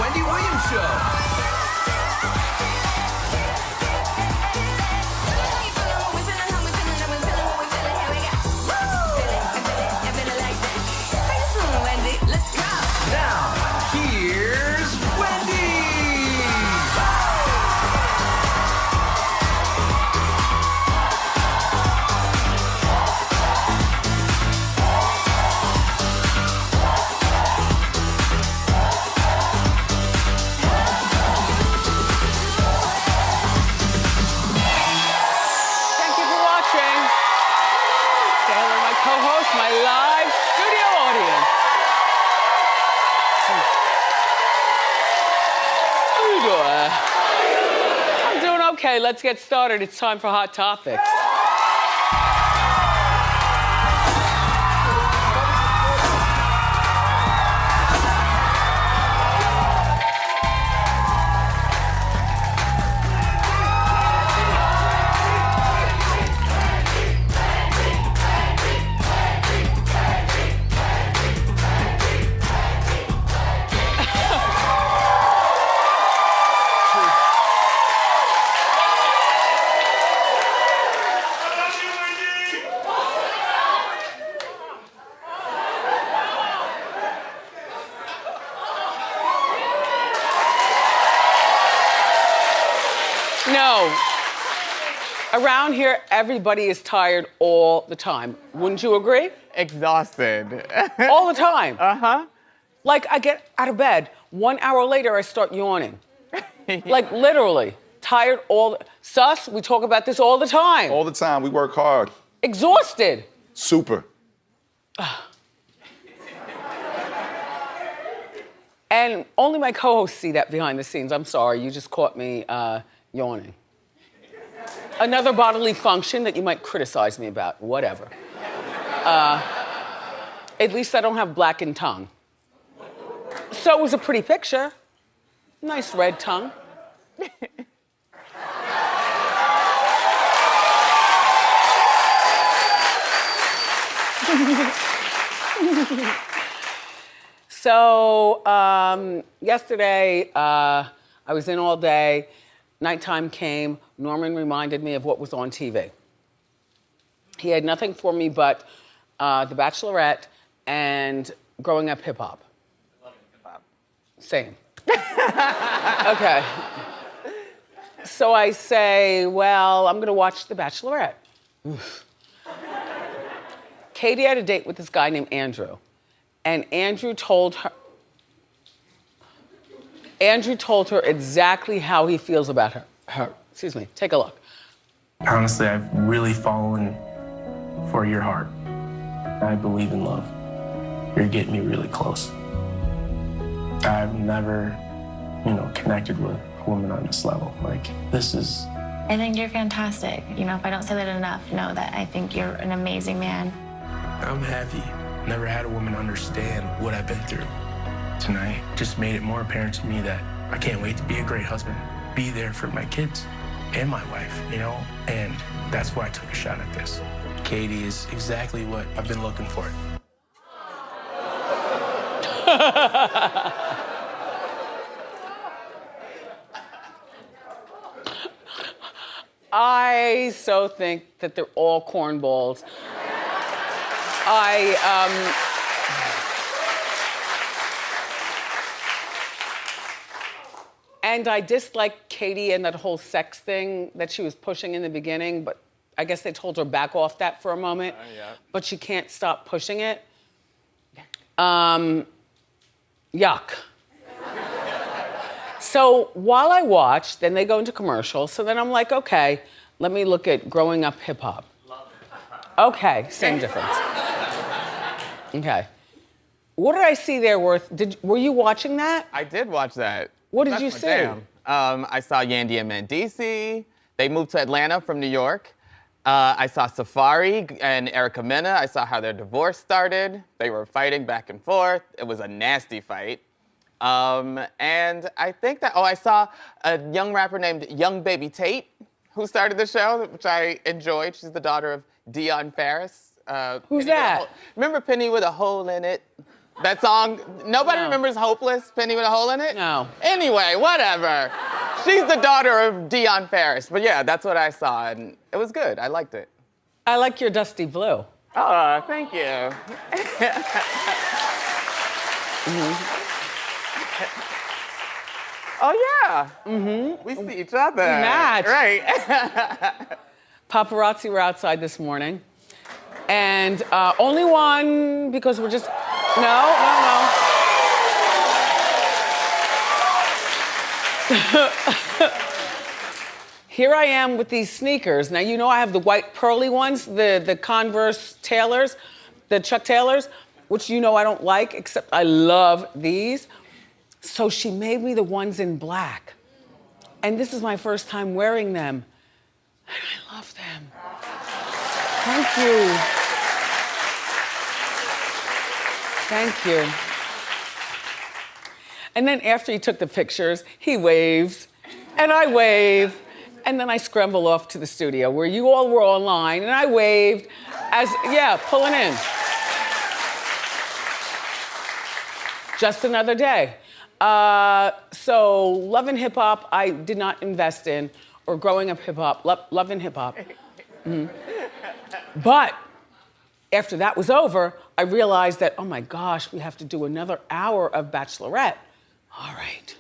Wendy Williams Show. Now, here's Wendy! Thank you for watching. Say hello to my co-host, my live studio audience. How you doing? I'm doing okay. Let's get started. It's time for Hot Topics. No. Around here, everybody is tired all the time. Wouldn't you agree? Exhausted. All the time. Uh-huh. Like, I get out of bed. 1 hour later, I start yawning. Like, literally. Tired Sus, we talk about this all the time. All the time. We work hard. Exhausted. Super. And only my co-hosts see that behind the scenes. I'm sorry, you just caught me yawning. Another bodily function that you might criticize me about, whatever. At least I don't have blackened tongue. So it was a pretty picture. Nice red tongue. So, yesterday, I was in all day. Nighttime came. Norman reminded me of what was on TV. He had nothing for me but The Bachelorette and Growing Up Hip Hop. Love hip-hop. Same. Okay. So I say, well, I'm gonna watch The Bachelorette. Oof. Katie had a date with this guy named Andrew. And Andrew told her exactly how he feels about her. Excuse me, take a look. Honestly, I've really fallen for your heart. I believe in love. You're getting me really close. I've never, connected with a woman on this level. Like, this is... I think you're fantastic. If I don't say that enough, know that I think you're an amazing man. I'm happy. Never had a woman understand what I've been through. Tonight just made it more apparent to me that I can't wait to be a great husband, be there for my kids and my wife, and that's why I took a shot at this. Katie is exactly what I've been looking for. I so think that they're all cornballs. And I dislike Katie and that whole sex thing that she was pushing in the beginning, but I guess they told her back off that for a moment. Yeah. But she can't stop pushing it. Yuck. So while I watch, then they go into commercials. So then I'm like, okay, let me look at Growing Up Hip Hop. Okay, same difference. Okay. What did I see there were you watching that? I did watch that. What did you see? I saw Yandy and Mendici. They moved to Atlanta from New York. I saw Safari and Erica Mena. I saw how their divorce started. They were fighting back and forth. It was a nasty fight. And I think that, I saw a young rapper named Young Baby Tate who started the show, which I enjoyed. She's the daughter of Dion Ferris. Who's that? Remember Penny with a Hole in It? That song, nobody No. remembers Hopeless, Penny with a Hole in It? No. Anyway, whatever. She's the daughter of Deion Ferris. But yeah, that's what I saw, and it was good. I liked it. I like your dusty blue. Oh, thank you. Oh, yeah. We see each other. match. Right. Paparazzi were outside this morning. And only one, because we're just, no. Here I am with these sneakers. Now, you know I have the white pearly ones, the Converse Taylors, the Chuck Taylors, which you know I don't like, except I love these. So she made me the ones in black. And this is my first time wearing them. And I love them. Thank you. Thank you. And then after he took the pictures, he waves, and I wave, and then I scramble off to the studio where you all were online, and I waved as, pulling in. Just another day. So Love and Hip Hop, I did not invest in, or growing up hip hop, love and hip hop. But after that was over, I realized that, oh my gosh, we have to do another hour of Bachelorette. All right.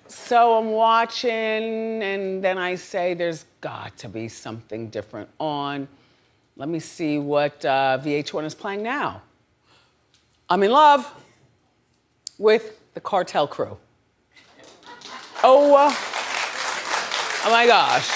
So I'm watching, and then I say, there's got to be something different on. Let me see what VH1 is playing now. I'm in love with the Cartel Crew. Oh my gosh.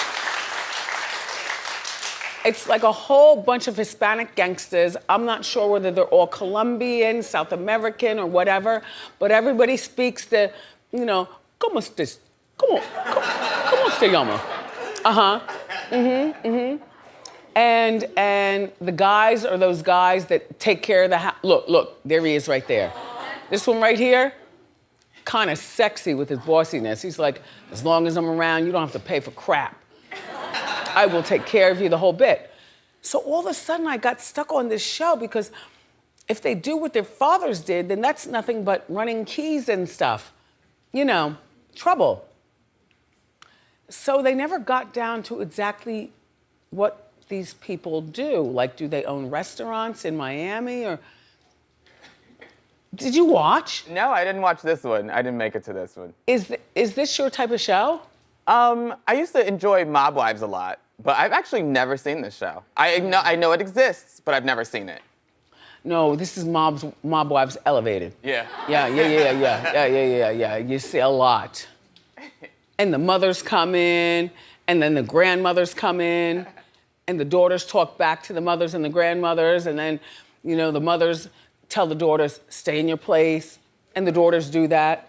It's like a whole bunch of Hispanic gangsters. I'm not sure whether they're all Colombian, South American, or whatever, but everybody speaks the, ¿cómo estás? ¿Cómo se llama? And the guys are those guys that take care of the house. Look, there he is right there. This one right here, kind of sexy with his bossiness. He's like, as long as I'm around, you don't have to pay for crap. I will take care of you the whole bit. So all of a sudden I got stuck on this show because if they do what their fathers did, then that's nothing but running keys and stuff. Trouble. So they never got down to exactly what these people do. Like, do they own restaurants in Miami or... Did you watch? No, I didn't watch this one. I didn't make it to this one. Is this your type of show? I used to enjoy Mob Wives a lot, but I've actually never seen this show. I know it exists, but I've never seen it. No, this is Mob Wives Elevated. Yeah. Yeah. You see a lot. And the mothers come in, and then the grandmothers come in, and the daughters talk back to the mothers and the grandmothers, and then, the mothers tell the daughters, stay in your place, and the daughters do that.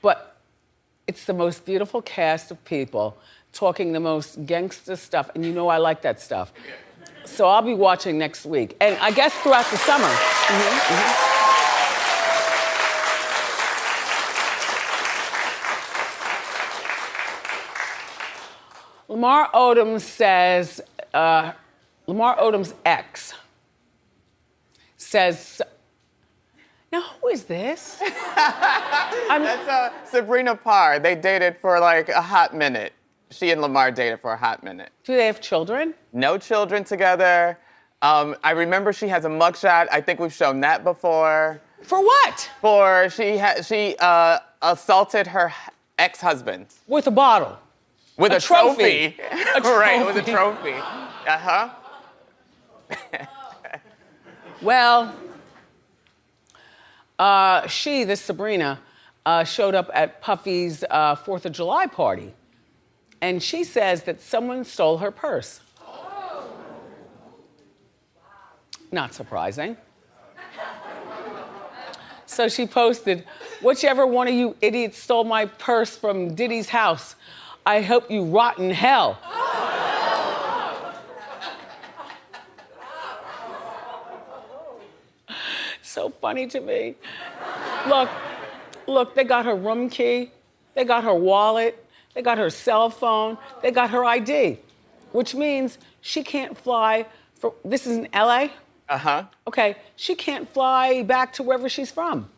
But it's the most beautiful cast of people talking the most gangster stuff, and I like that stuff. So I'll be watching next week, and I guess throughout the summer. Lamar Odom says, Lamar Odom's ex says, now who is this? That's Sabrina Parr. They dated for like a hot minute. She and Lamar dated for a hot minute. Do they have children? No children together. I remember she has a mugshot. I think we've shown that before. For what? She assaulted her ex-husband. With a bottle. With a trophy. A trophy. Right, with a trophy. Well, this Sabrina, showed up at Puffy's 4th of July party. And she says that someone stole her purse. Not surprising. So she posted, whichever one of you idiots stole my purse from Diddy's house, I hope you rot in hell. So funny to me. Look, they got her room key, they got her wallet, they got her cell phone, they got her ID, which means she can't fly this is in LA? Uh-huh. Okay, she can't fly back to wherever she's from,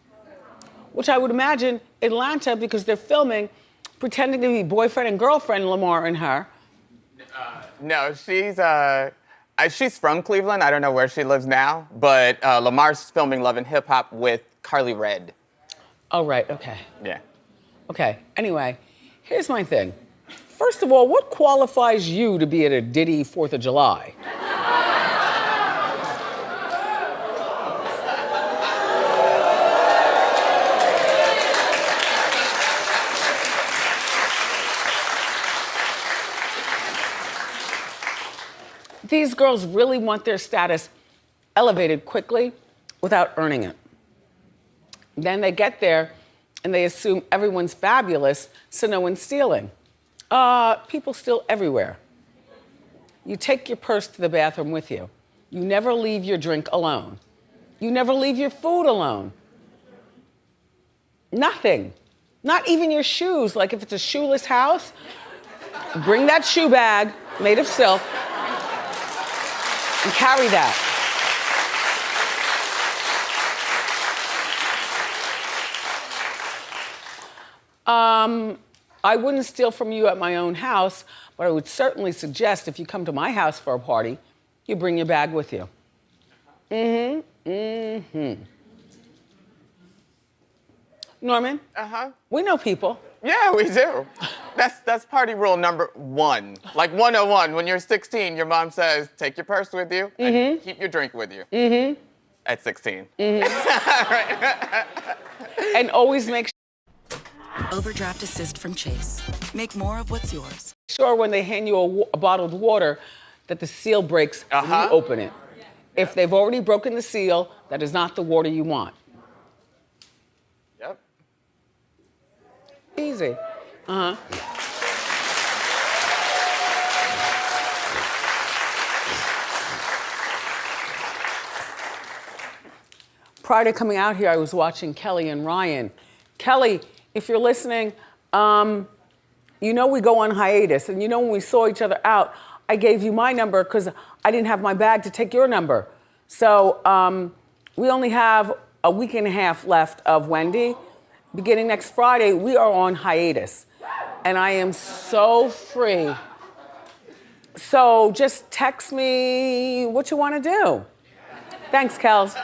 which I would imagine Atlanta, because they're filming, pretending to be boyfriend and girlfriend, Lamar and her. No, she's from Cleveland. I don't know where she lives now, but Lamar's filming Love and Hip Hop with Carly Red. Oh, right, okay. Yeah. Okay, anyway, here's my thing. First of all, what qualifies you to be at a Diddy 4th of July? These girls really want their status elevated quickly without earning it. Then they get there and they assume everyone's fabulous, so no one's stealing. People steal everywhere. You take your purse to the bathroom with you. You never leave your drink alone. You never leave your food alone. Nothing. Not even your shoes. Like if it's a shoeless house, bring that shoe bag made of silk and carry that. I wouldn't steal from you at my own house, but I would certainly suggest if you come to my house for a party, you bring your bag with you. Norman? Uh-huh. We know people. Yeah, we do. That's party rule number 1. Like 101, when you're 16, your mom says, take your purse with you and keep your drink with you. At 16. And always make Overdraft assist from Chase. Make more of what's yours. sure when they hand you a bottled water that the seal breaks when you open it. If they've already broken the seal, that is not the water you want. Yep. Easy. Prior to coming out here, I was watching Kelly and Ryan. Kelly, if you're listening, you know we go on hiatus, and you know when we saw each other out, I gave you my number because I didn't have my bag to take your number. So we only have a week and a half left of Wendy. Beginning next Friday, we are on hiatus. And I am so free. So just text me what you want to do. Thanks, Kels.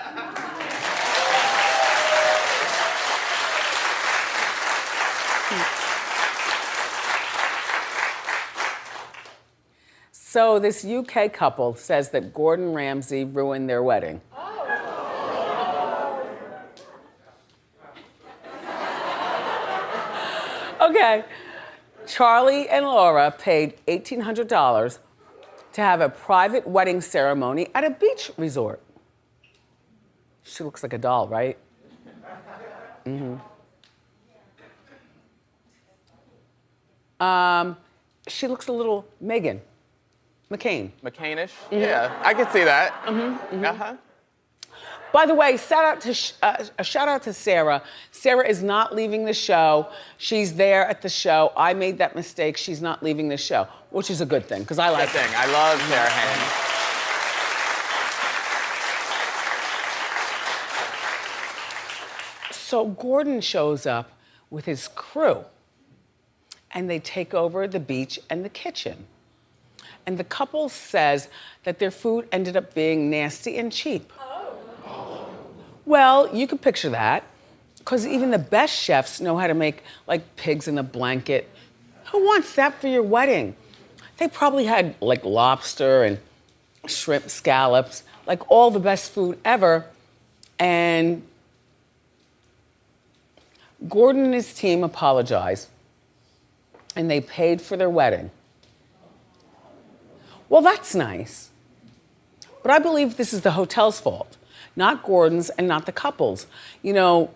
So this UK couple says that Gordon Ramsay ruined their wedding. Okay, Charlie and Laura paid $1,800 to have a private wedding ceremony at a beach resort. She looks like a doll, right? She looks a little Meghan McCain. McCainish? Yeah, I can see that. Uh-huh. By the way, a shout out to Sarah. Sarah is not leaving the show. She's there at the show. I made that mistake. She's not leaving the show, which is a good thing because I like Good thing. I love Sarah Hand. So Gordon shows up with his crew, and they take over the beach and the kitchen. And the couple says that their food ended up being nasty and cheap. Well, you can picture that, because even the best chefs know how to make like pigs in a blanket. Who wants that for your wedding? They probably had like lobster and shrimp scallops, like all the best food ever. And Gordon and his team apologized, and they paid for their wedding. Well, that's nice. But I believe this is the hotel's fault, not Gordon's and not the couple's. You know,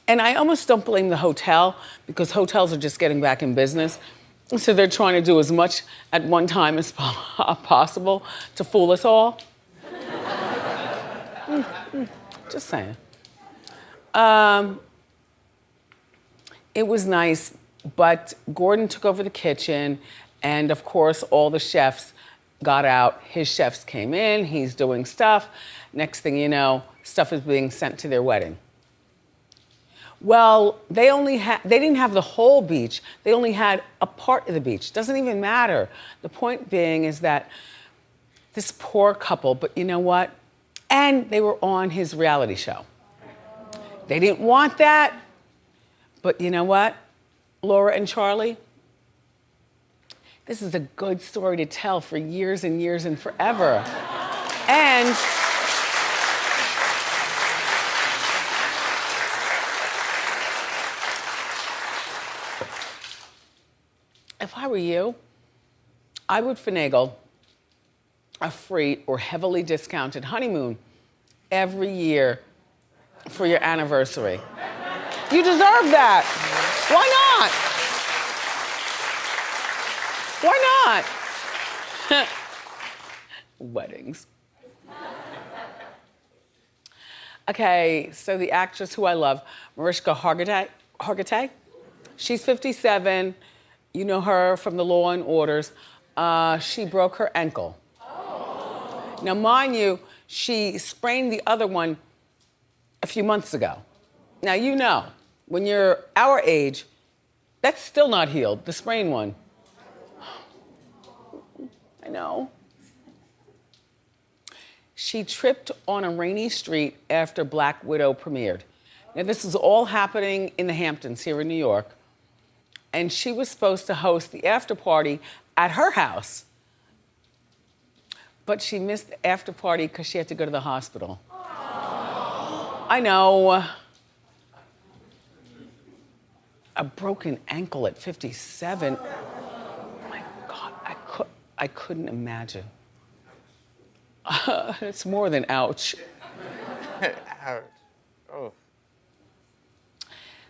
and I almost don't blame the hotel because hotels are just getting back in business. So they're trying to do as much at one time as possible to fool us all. Just saying. It was nice, but Gordon took over the kitchen, and of course, all the chefs got out, his chefs came in, he's doing stuff. Next thing you know, stuff is being sent to their wedding. Well, they didn't have the whole beach. They only had a part of the beach. Doesn't even matter. The point being is that this poor couple, but you know what? And they were on his reality show. They didn't want that, but you know what, Laura and Charlie? This is a good story to tell for years and years and forever. And if I were you, I would finagle a free or heavily discounted honeymoon every year for your anniversary. You deserve that. Why not? Why not? Weddings. Okay, so the actress who I love, Mariska Hargitay, she's 57. You know her from the Law and Orders. She broke her ankle. Now, mind you, she sprained the other one a few months ago. Now, you know, when you're our age, that's still not healed, the sprained one. I know. She tripped on a rainy street after Black Widow premiered. Now, this is all happening in the Hamptons here in New York. And she was supposed to host the after party at her house. But she missed the after party because she had to go to the hospital. I know. A broken ankle at 57. Oh my God, I couldn't imagine. It's more than ouch. Ouch. Oh.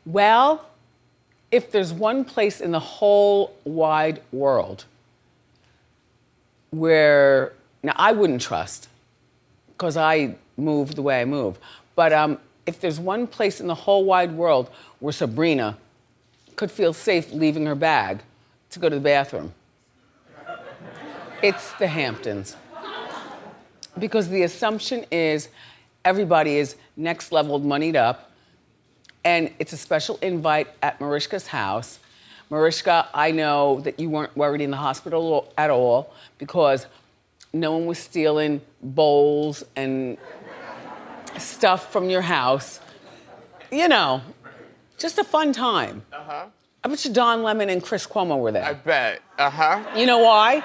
Well, if there's one place in the whole wide world where, now I wouldn't trust, because I move the way I move, but if there's one place in the whole wide world where Sabrina could feel safe leaving her bag to go to the bathroom, it's the Hamptons. Because the assumption is everybody is next level moneyed up, and it's a special invite at Mariska's house. Mariska, I know that you weren't worried in the hospital at all because no one was stealing bowls and stuff from your house. You know, just a fun time. Uh-huh. I bet you Don Lemon and Chris Cuomo were there. I bet. Uh-huh. You know why?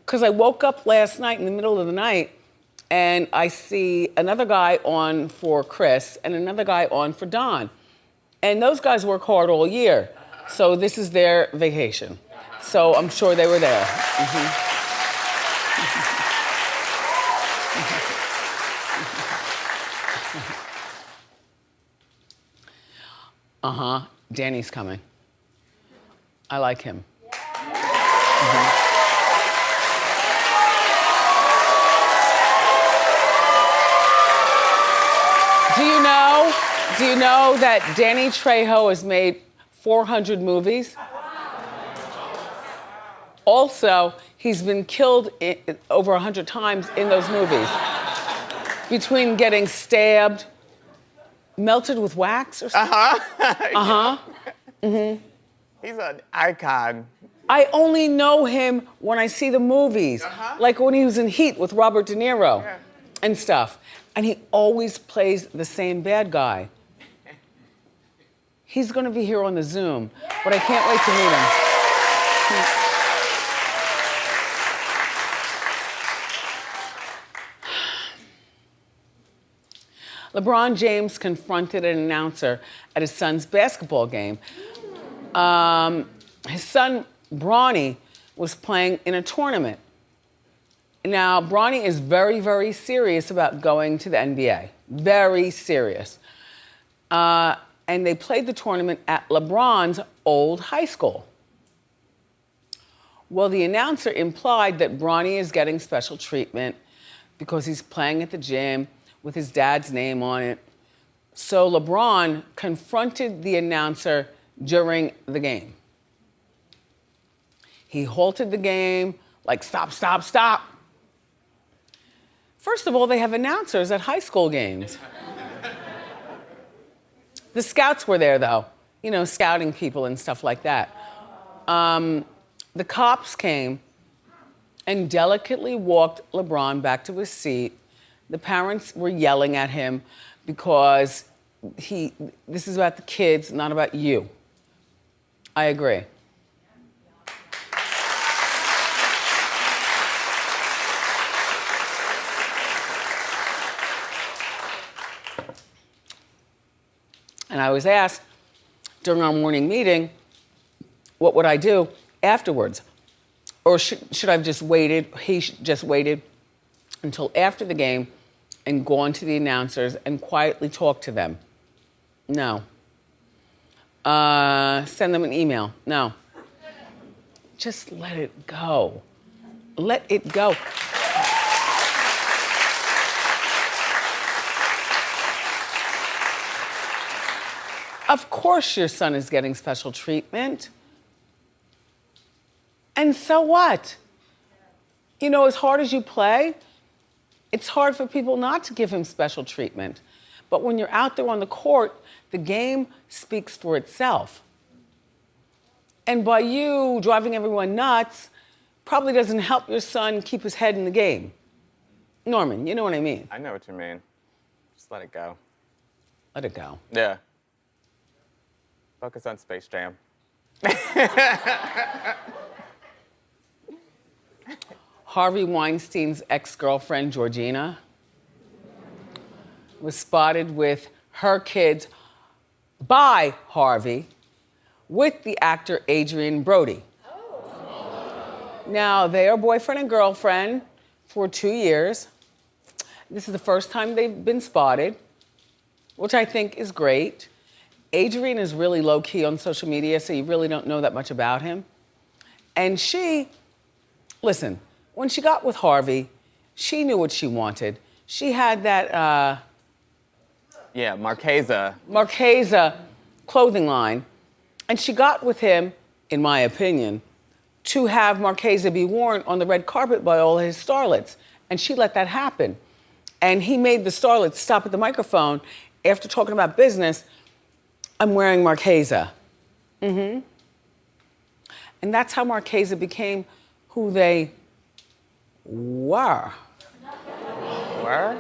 Because I woke up last night in the middle of the night and I see another guy on for Chris and another guy on for Don. And those guys work hard all year. So this is their vacation. So I'm sure they were there. Uh-huh, Danny's coming. I like him. Do you know that Danny Trejo has made 400 movies? Also, he's been killed over 100 times in those movies. Between getting stabbed, melted with wax or something. He's an icon. I only know him when I see the movies. Like when he was in Heat with Robert De Niro and stuff. And he always plays the same bad guy. He's gonna be here on the Zoom, but I can't wait to meet him. LeBron James confronted an announcer at his son's basketball game. His son, Bronny, was playing in a tournament. Now, Bronny is very, very serious about going to the NBA. Very serious. And they played the tournament at Lebron's old high school. Well, the announcer implied that Bronny is getting special treatment because he's playing at the gym with his dad's name on it. So LeBron confronted the announcer during the game. He halted the game, like, stop, stop, stop. First of all, they have announcers at high school games. The scouts were there, though, you know, scouting people and stuff like that. The cops came and delicately walked Lebron back to his seat. The parents were yelling at him because this is about the kids, not about you. I agree. And I was asked during our morning meeting, what would I do afterwards? Or should I have just waited, just waited until after the game and gone to the announcers and quietly talk to them? No. Send them an email? No. Just let it go. Let it go. Of course your son is getting special treatment. And so what? You know, as hard as you play, it's hard for people not to give him special treatment. But when you're out there on the court, the game speaks for itself. And by you driving everyone nuts, probably doesn't help your son keep his head in the game. Norman, you know what I mean? I know what you mean. Just let it go. Let it go. Yeah. Focus on Space Jam. Harvey Weinstein's ex-girlfriend, Georgina, was spotted with her kids by Harvey with the actor Adrian Brody. Now, they are boyfriend and girlfriend for 2 years. This is the first time they've been spotted, which I think is great. Adrian is really low-key on social media, so you really don't know that much about him. And listen, when she got with Harvey, she knew what she wanted. She had that, Yeah, Marchesa clothing line. And she got with him, in my opinion, to have Marchesa be worn on the red carpet by all his starlets. And she let that happen. And he made the starlets stop at the microphone after talking about business. I'm wearing Marchesa. And that's how Marchesa became who they were. Were?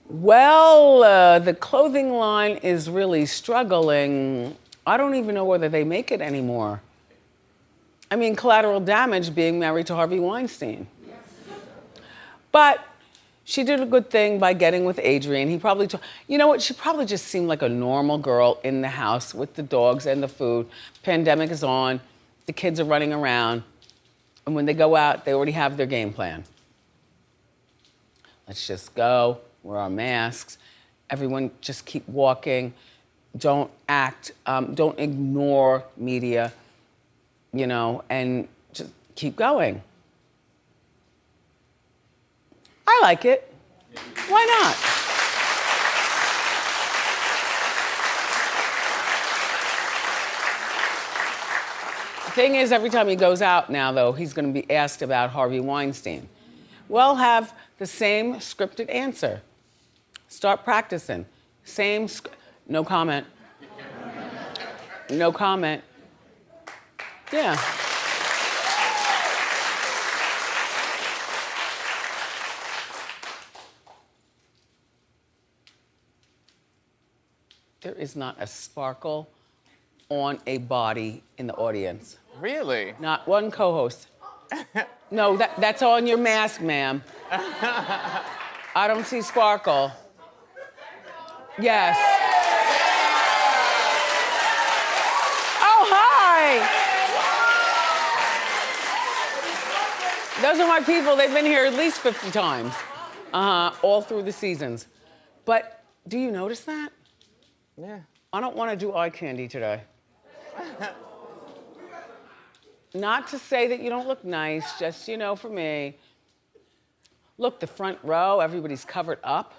Well, the clothing line is really struggling. I don't even know whether they make it anymore. I mean, Collateral Damage being married to Harvey Weinstein. But she did a good thing by getting with Adrian. He probably, you know what, she probably just seemed like a normal girl in the house with the dogs and the food. Pandemic is on, the kids are running around, and when they go out, they already have their game plan. Let's just go, wear our masks, everyone just keep walking, don't don't ignore media, you know, and just keep going. I like it. Why not? The thing is, every time he goes out now, though, he's going to be asked about Harvey Weinstein. Well, have the same scripted answer. Start practicing. No comment. No comment. Yeah. There is not a sparkle on a body in the audience. Really? Not one co-host. No, that's on your mask, ma'am. I don't see sparkle. Yes. Oh, hi! Those are my people. They've been here at least 50 times, all through the seasons. But do you notice that? Yeah. I don't want to do eye candy today. Not to say that you don't look nice, just, you know, for me. Look, the front row, everybody's covered up.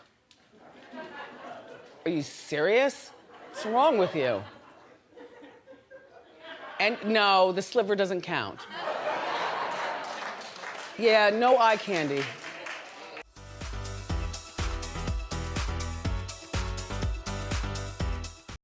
Are you serious? What's wrong with you? And no, the sliver doesn't count. Yeah, no eye candy.